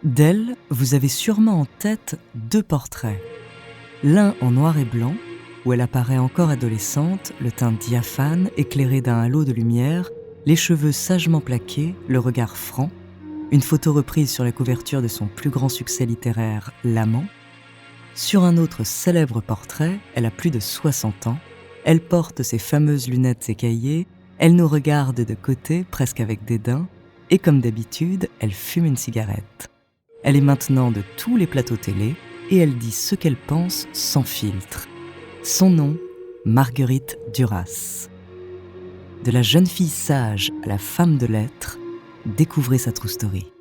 D'elle, vous avez sûrement en tête deux portraits. L'un en noir et blanc, où elle apparaît encore adolescente, le teint diaphane, éclairé d'un halo de lumière, les cheveux sagement plaqués, le regard franc, une photo reprise sur la couverture de son plus grand succès littéraire, L'Amant. Sur un autre célèbre portrait, elle a plus de 60 ans, elle porte ses fameuses lunettes écaillées, elle nous regarde de côté, presque avec dédain, et comme d'habitude, elle fume une cigarette. Elle est maintenant de tous les plateaux télé, et elle dit ce qu'elle pense sans filtre. Son nom, Marguerite Duras. De la jeune fille sage à la femme de lettres, découvrez sa true story.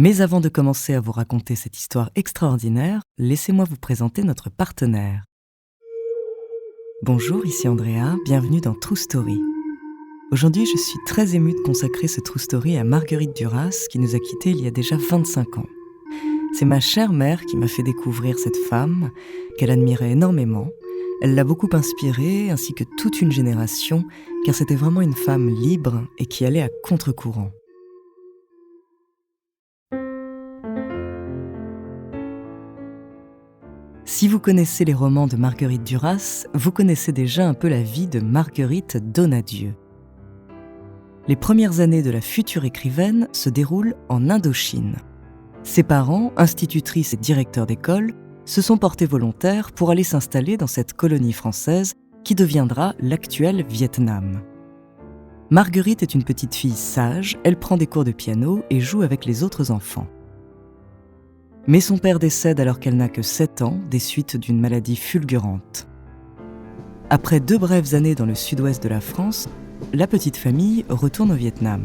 Mais avant de commencer à vous raconter cette histoire extraordinaire, laissez-moi vous présenter notre partenaire. Bonjour, ici Andrea, bienvenue dans True Story. Aujourd'hui, je suis très émue de consacrer ce True Story à Marguerite Duras, qui nous a quittés il y a déjà 25 ans. C'est ma chère mère qui m'a fait découvrir cette femme, qu'elle admirait énormément. Elle l'a beaucoup inspirée, ainsi que toute une génération, car c'était vraiment une femme libre et qui allait à contre-courant. Si vous connaissez les romans de Marguerite Duras, vous connaissez déjà un peu la vie de Marguerite Donadieu. Les premières années de la future écrivaine se déroulent en Indochine. Ses parents, institutrices et directeurs d'école, se sont portés volontaires pour aller s'installer dans cette colonie française qui deviendra l'actuel Vietnam. Marguerite est une petite fille sage, elle prend des cours de piano et joue avec les autres enfants. Mais son père décède alors qu'elle n'a que 7 ans, des suites d'une maladie fulgurante. Après 2 brèves années dans le sud-ouest de la France, la petite famille retourne au Vietnam.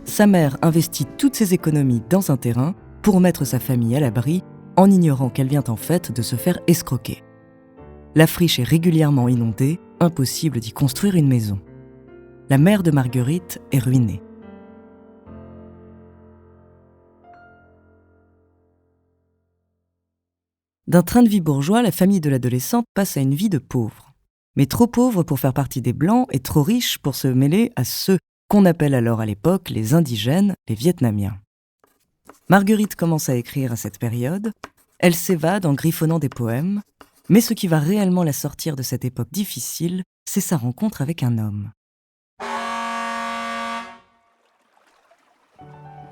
Sa mère investit toutes ses économies dans un terrain pour mettre sa famille à l'abri, en ignorant qu'elle vient en fait de se faire escroquer. La friche est régulièrement inondée, impossible d'y construire une maison. La mère de Marguerite est ruinée. D'un train de vie bourgeois, la famille de l'adolescente passe à une vie de pauvre. Mais trop pauvre pour faire partie des Blancs et trop riche pour se mêler à ceux qu'on appelle alors à l'époque les indigènes, les Vietnamiens. Marguerite commence à écrire à cette période, elle s'évade en griffonnant des poèmes, mais ce qui va réellement la sortir de cette époque difficile, c'est sa rencontre avec un homme.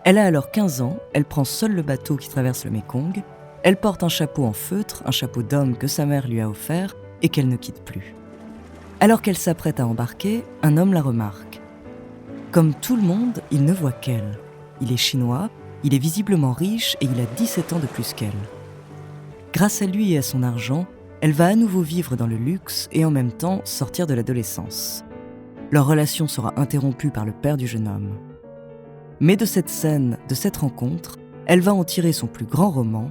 Elle a alors 15 ans, elle prend seule le bateau qui traverse le Mékong, elle porte un chapeau en feutre, un chapeau d'homme que sa mère lui a offert et qu'elle ne quitte plus. Alors qu'elle s'apprête à embarquer, un homme la remarque. Comme tout le monde, il ne voit qu'elle. Il est chinois, il est visiblement riche et il a 17 ans de plus qu'elle. Grâce à lui et à son argent, elle va à nouveau vivre dans le luxe et en même temps sortir de l'adolescence. Leur relation sera interrompue par le père du jeune homme. Mais de cette scène, de cette rencontre, elle va en tirer son plus grand roman.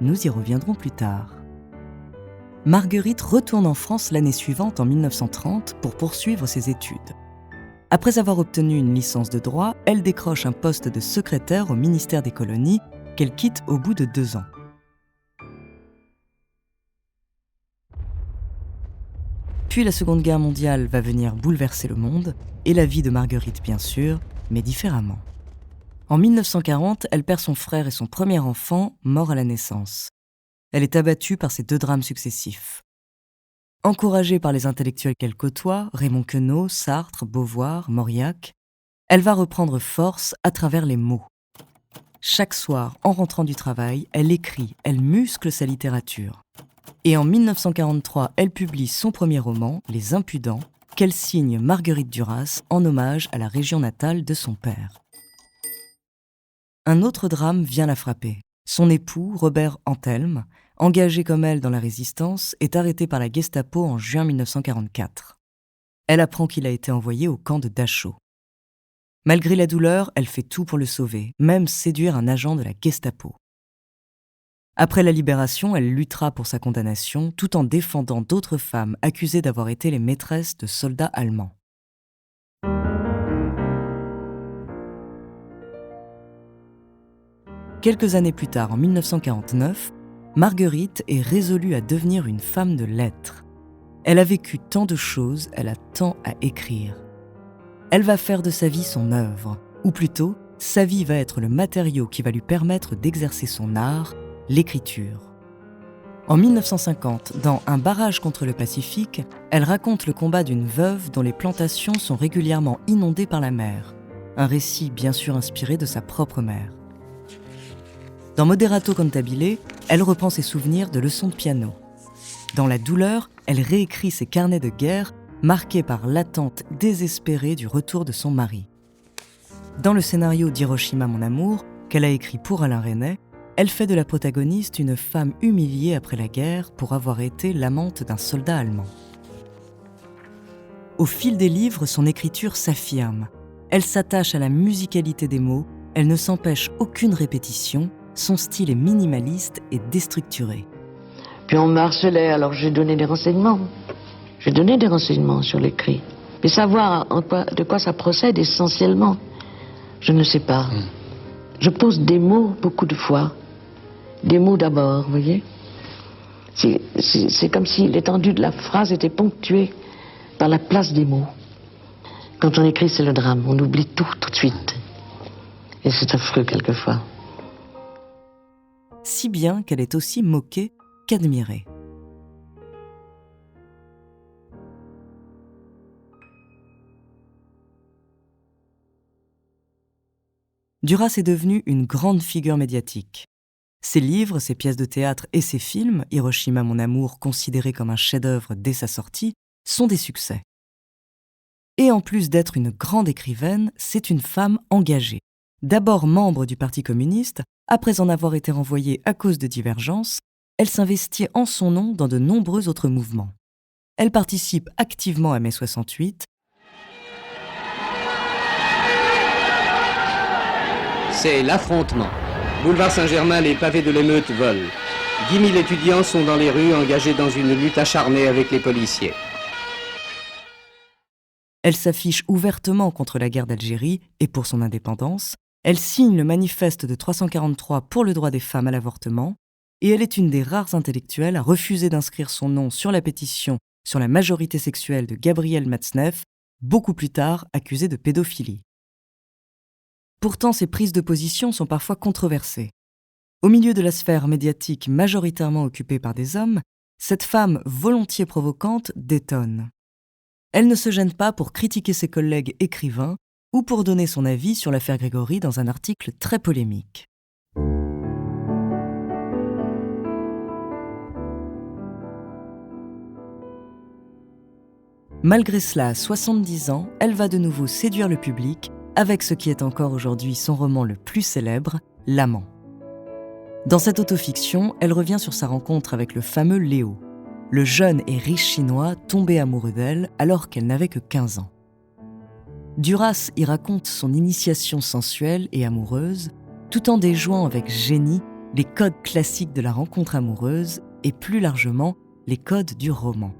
Nous y reviendrons plus tard. Marguerite retourne en France l'année suivante, en 1930, pour poursuivre ses études. Après avoir obtenu une licence de droit, elle décroche un poste de secrétaire au ministère des Colonies, qu'elle quitte au bout de 2 ans. Puis la Seconde Guerre mondiale va venir bouleverser le monde, et la vie de Marguerite bien sûr, mais différemment. En 1940, elle perd son frère et son premier enfant, mort à la naissance. Elle est abattue par ces 2 drames successifs. Encouragée par les intellectuels qu'elle côtoie, Raymond Queneau, Sartre, Beauvoir, Mauriac, elle va reprendre force à travers les mots. Chaque soir, en rentrant du travail, elle écrit, elle muscle sa littérature. Et en 1943, elle publie son premier roman, Les Impudents, qu'elle signe Marguerite Duras en hommage à la région natale de son père. Un autre drame vient la frapper. Son époux, Robert Antelme, engagé comme elle dans la résistance, est arrêté par la Gestapo en juin 1944. Elle apprend qu'il a été envoyé au camp de Dachau. Malgré la douleur, elle fait tout pour le sauver, même séduire un agent de la Gestapo. Après la libération, elle luttera pour sa condamnation tout en défendant d'autres femmes accusées d'avoir été les maîtresses de soldats allemands. Quelques années plus tard, en 1949, Marguerite est résolue à devenir une femme de lettres. Elle a vécu tant de choses, elle a tant à écrire. Elle va faire de sa vie son œuvre, ou plutôt, sa vie va être le matériau qui va lui permettre d'exercer son art, l'écriture. En 1950, dans Un barrage contre le Pacifique, elle raconte le combat d'une veuve dont les plantations sont régulièrement inondées par la mer. Un récit bien sûr inspiré de sa propre mère. Dans Moderato Cantabile, elle reprend ses souvenirs de leçons de piano. Dans La douleur, elle réécrit ses carnets de guerre marqués par l'attente désespérée du retour de son mari. Dans le scénario d'Hiroshima mon amour, qu'elle a écrit pour Alain Resnais, elle fait de la protagoniste une femme humiliée après la guerre pour avoir été l'amante d'un soldat allemand. Au fil des livres, son écriture s'affirme. Elle s'attache à la musicalité des mots, elle ne s'empêche aucune répétition, son style est minimaliste et déstructuré. Puis on me harcelait, alors j'ai donné des renseignements. J'ai donné des renseignements sur l'écrit. Mais savoir de quoi ça procède essentiellement, je ne sais pas. Je pose des mots beaucoup de fois. Des mots d'abord, vous voyez. C'est comme si l'étendue de la phrase était ponctuée par la place des mots. Quand on écrit, c'est le drame. On oublie tout de suite. Et c'est affreux quelquefois. Si bien qu'elle est aussi moquée qu'admirée. Duras est devenue une grande figure médiatique. Ses livres, ses pièces de théâtre et ses films, Hiroshima mon amour, considéré comme un chef-d'œuvre dès sa sortie, sont des succès. Et en plus d'être une grande écrivaine, c'est une femme engagée. D'abord membre du Parti communiste, après en avoir été renvoyée à cause de divergences, elle s'investit en son nom dans de nombreux autres mouvements. Elle participe activement à mai 68. C'est l'affrontement. Boulevard Saint-Germain, les pavés de l'émeute volent. 10 000 étudiants sont dans les rues, engagés dans une lutte acharnée avec les policiers. Elle s'affiche ouvertement contre la guerre d'Algérie et pour son indépendance. Elle signe le manifeste de 343 pour le droit des femmes à l'avortement et elle est une des rares intellectuelles à refuser d'inscrire son nom sur la pétition sur la majorité sexuelle de Gabriel Matzneff, beaucoup plus tard accusée de pédophilie. Pourtant, ses prises de position sont parfois controversées. Au milieu de la sphère médiatique majoritairement occupée par des hommes, cette femme volontiers provocante détonne. Elle ne se gêne pas pour critiquer ses collègues écrivains ou pour donner son avis sur l'affaire Grégory dans un article très polémique. Malgré cela, à 70 ans, elle va de nouveau séduire le public avec ce qui est encore aujourd'hui son roman le plus célèbre, L'Amant. Dans cette autofiction, elle revient sur sa rencontre avec le fameux Léo, le jeune et riche Chinois tombé amoureux d'elle alors qu'elle n'avait que 15 ans. Duras y raconte son initiation sensuelle et amoureuse, tout en déjouant avec génie les codes classiques de la rencontre amoureuse et plus largement les codes du roman.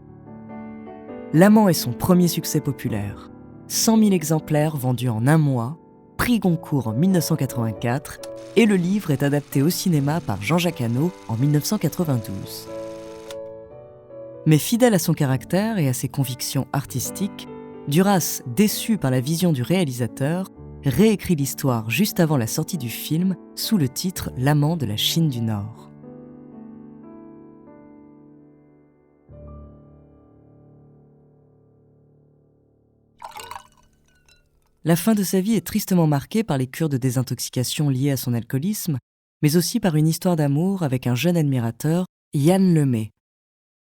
L'Amant est son premier succès populaire. 100 000 exemplaires vendus en un mois, prix Goncourt en 1984, et le livre est adapté au cinéma par Jean-Jacques Hano en 1992. Mais fidèle à son caractère et à ses convictions artistiques, Duras, déçu par la vision du réalisateur, réécrit l'histoire juste avant la sortie du film sous le titre « L'amant de la Chine du Nord ». La fin de sa vie est tristement marquée par les cures de désintoxication liées à son alcoolisme, mais aussi par une histoire d'amour avec un jeune admirateur, Yann Lemay.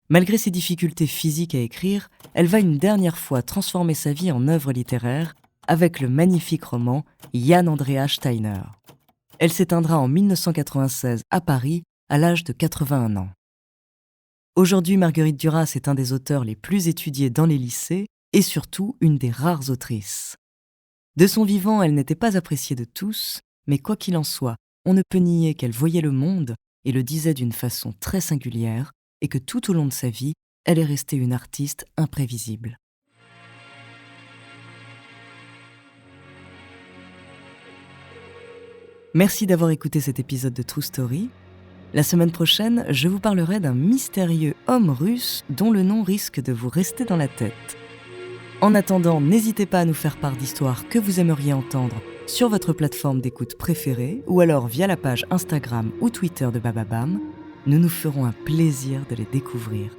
Malgré ses difficultés physiques à écrire, elle va une dernière fois transformer sa vie en œuvre littéraire avec le magnifique roman Jan Andreas Steiner. Elle s'éteindra en 1996 à Paris à l'âge de 81 ans. Aujourd'hui, Marguerite Duras est un des auteurs les plus étudiés dans les lycées et surtout une des rares autrices. De son vivant, elle n'était pas appréciée de tous, mais quoi qu'il en soit, on ne peut nier qu'elle voyait le monde, et le disait d'une façon très singulière, et que tout au long de sa vie, elle est restée une artiste imprévisible. Merci d'avoir écouté cet épisode de True Story. La semaine prochaine, je vous parlerai d'un mystérieux homme russe dont le nom risque de vous rester dans la tête. En attendant, n'hésitez pas à nous faire part d'histoires que vous aimeriez entendre sur votre plateforme d'écoute préférée ou alors via la page Instagram ou Twitter de Bababam. Nous nous ferons un plaisir de les découvrir.